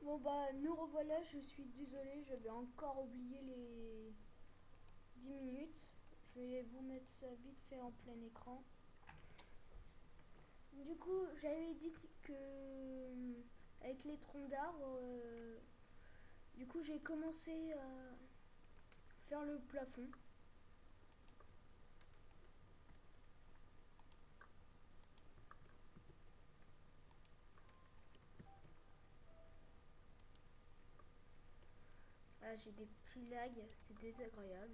Bon bah nous revoilà, je suis désolée, j'avais encore oublié les 10 minutes. Je vais vous mettre ça vite fait en plein écran. Du coup, j'avais dit que avec les troncs d'arbres, du coup j'ai commencé à faire le plafond. Ah, j'ai des petits lags, c'est désagréable.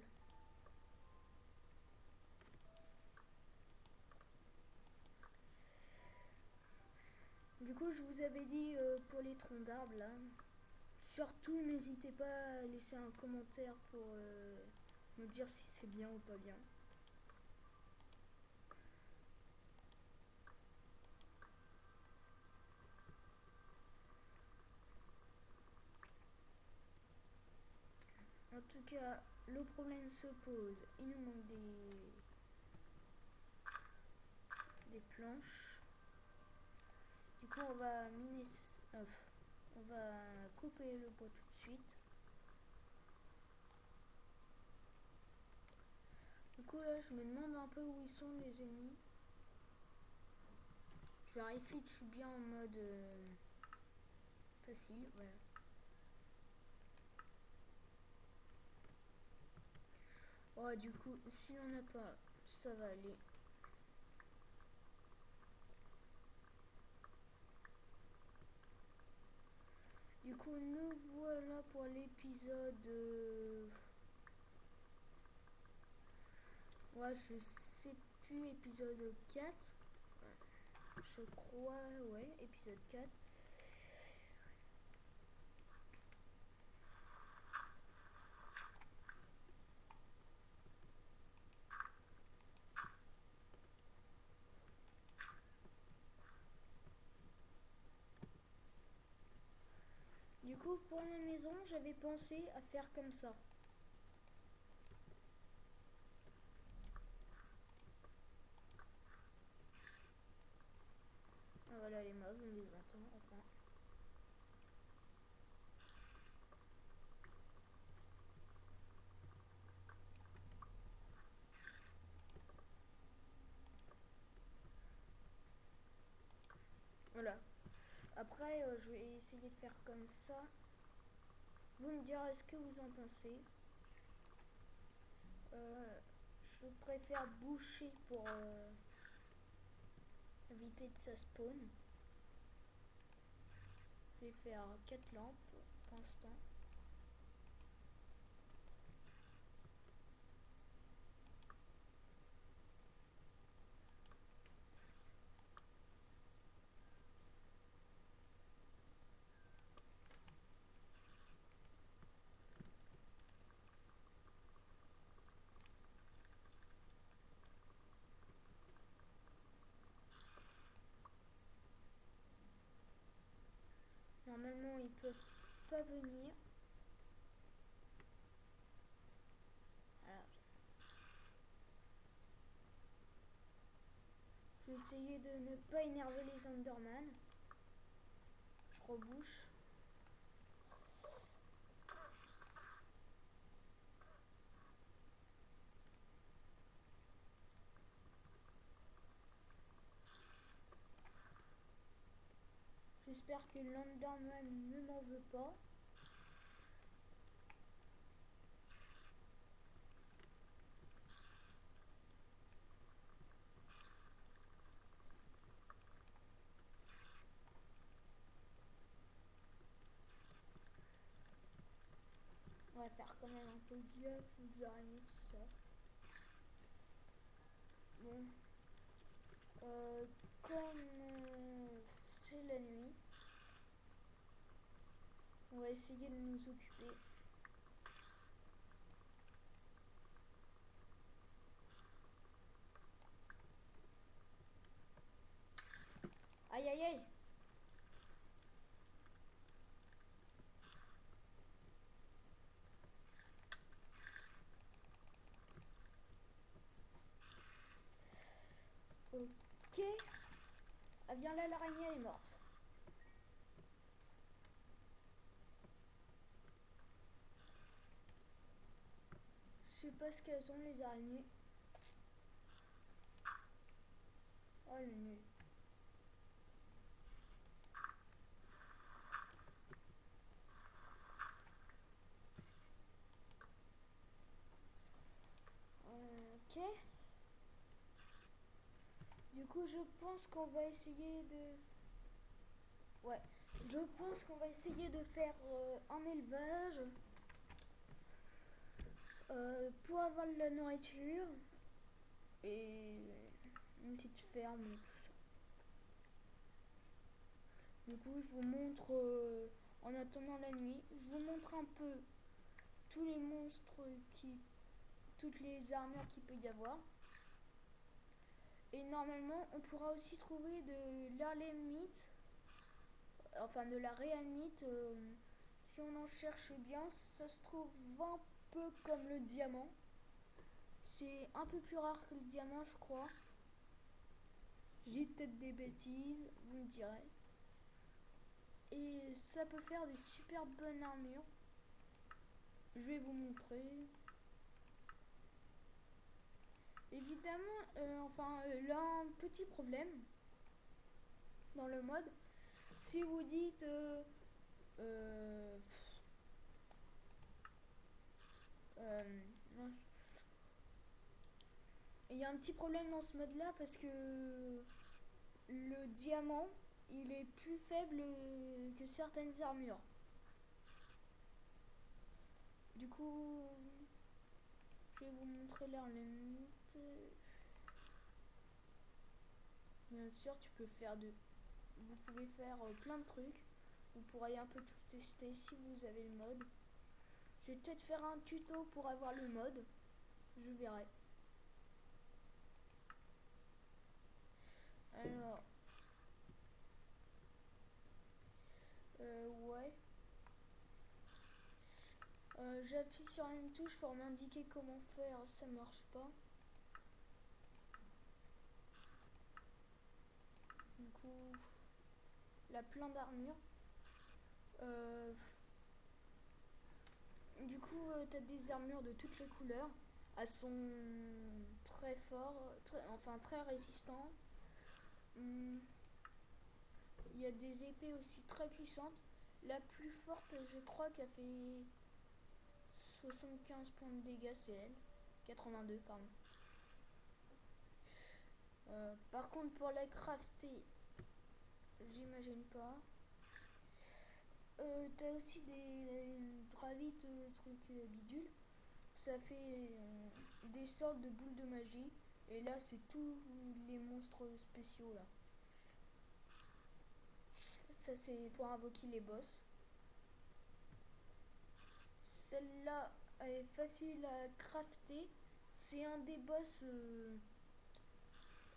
Du coup, je vous avais dit pour les troncs d'arbres là. Surtout, n'hésitez pas à laisser un commentaire pour me dire si c'est bien ou pas bien. En tout cas, le problème se pose. Il nous manque des planches. Du coup, on va miner. On va couper le bois tout de suite. Du coup, là, je me demande un peu où ils sont les ennemis. Je vérifie que je suis bien en mode facile. Voilà. Oh, du coup, si on n'a pas, ça va aller. Du coup, nous voilà pour l'épisode. Ouais, je sais plus, épisode 4. Je crois, ouais, épisode 4. Du coup, pour la maison, j'avais pensé à faire comme ça. Ah, voilà les mobs, on les entend enfin. Voilà. Après, je vais essayer de faire comme ça. Vous me direz ce que vous en pensez. Je préfère boucher pour éviter que ça spawn. Je vais faire 4 lampes pour l'instant. Normalement, ils peuvent pas venir. Voilà. Je vais essayer de ne pas énerver les Enderman. Je rebouche. J'espère que l'Enderman ne m'en veut pas. On va faire quand même un peu gaffe aux araignées, tout ça. Bon. Comme c'est la nuit, on va essayer de nous occuper. Aïe aïe aïe! Ok. Ah bien là, l'araignée elle est morte. sais pas ce qu'elles sont les araignées. Oh le nul. Ok. Du coup, je pense qu'on va essayer de... Ouais. Je pense qu'on va essayer de faire un élevage pour avoir de la nourriture et une petite ferme et tout ça. Du coup, je vous montre en attendant la nuit, je vous montre un peu tous les monstres toutes les armures qu'il peut y avoir. Et normalement, on pourra aussi trouver de l'erlémite, enfin de la réalmite. Si on en cherche bien, ça se trouve un peu comme le diamant. C'est un peu plus rare que le diamant, je crois. J'ai peut-être des bêtises, vous me direz. Et ça peut faire des super bonnes armures. Je vais vous montrer. Évidemment, là, un petit problème dans le mode. Si vous dites mince. Il y a un petit problème dans ce mode là parce que le diamant il est plus faible que certaines armures. Du coup, je vais vous montrer leur limite. Bien sûr, vous pouvez faire plein de trucs. Vous pourrez un peu tout tester si vous avez le mode. Je vais peut-être faire un tuto pour avoir le mode. Je verrai. Alors, ouais. J'appuie sur une touche pour m'indiquer comment faire, ça marche pas. Du coup, il a plein d'armures. Du coup, t'as des armures de toutes les couleurs. Elles sont très fortes, très résistantes. Il y a des épées aussi très puissantes. La plus forte, je crois qu'elle fait 75 points de dégâts, c'est elle. 82, pardon. Par contre, pour la crafter, j'imagine pas. T'as aussi des dravites, trucs bidules. Ça fait des sortes de boules de magie. Et là, c'est tous les monstres spéciaux là. Ça, c'est pour invoquer les boss. Celle-là, elle est facile à crafter. C'est un des boss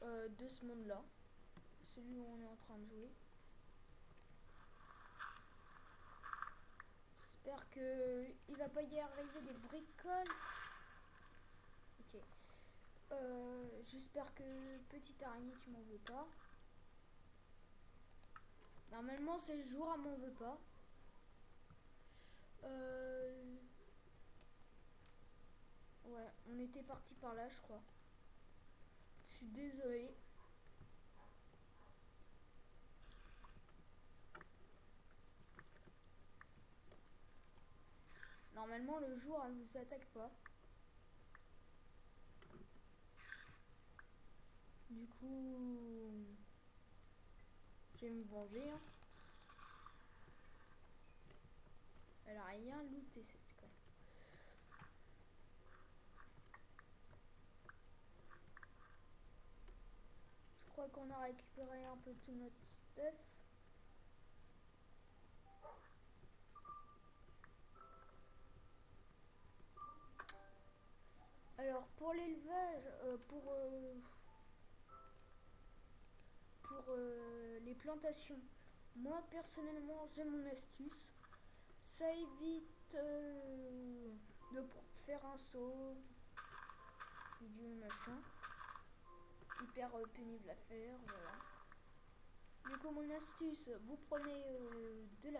de ce monde-là. Celui où on est en train de jouer. J'espère que il va pas y arriver des bricoles. Ok. J'espère que petite araignée, tu m'en veux pas. Normalement, c'est le jour, elle m'en veut pas. Ouais, on était parti par là, je crois. Je suis désolée. Normalement, le jour, elle ne vous attaque pas. Du coup, je vais me venger. Hein. Elle a rien looté cette conne. Je crois qu'on a récupéré un peu tout notre stuff. Alors pour l'élevage, pour les plantations, moi personnellement j'ai mon astuce. Ça évite de faire un saut, du machin. Hyper pénible à faire, voilà. Du coup mon astuce, vous prenez de la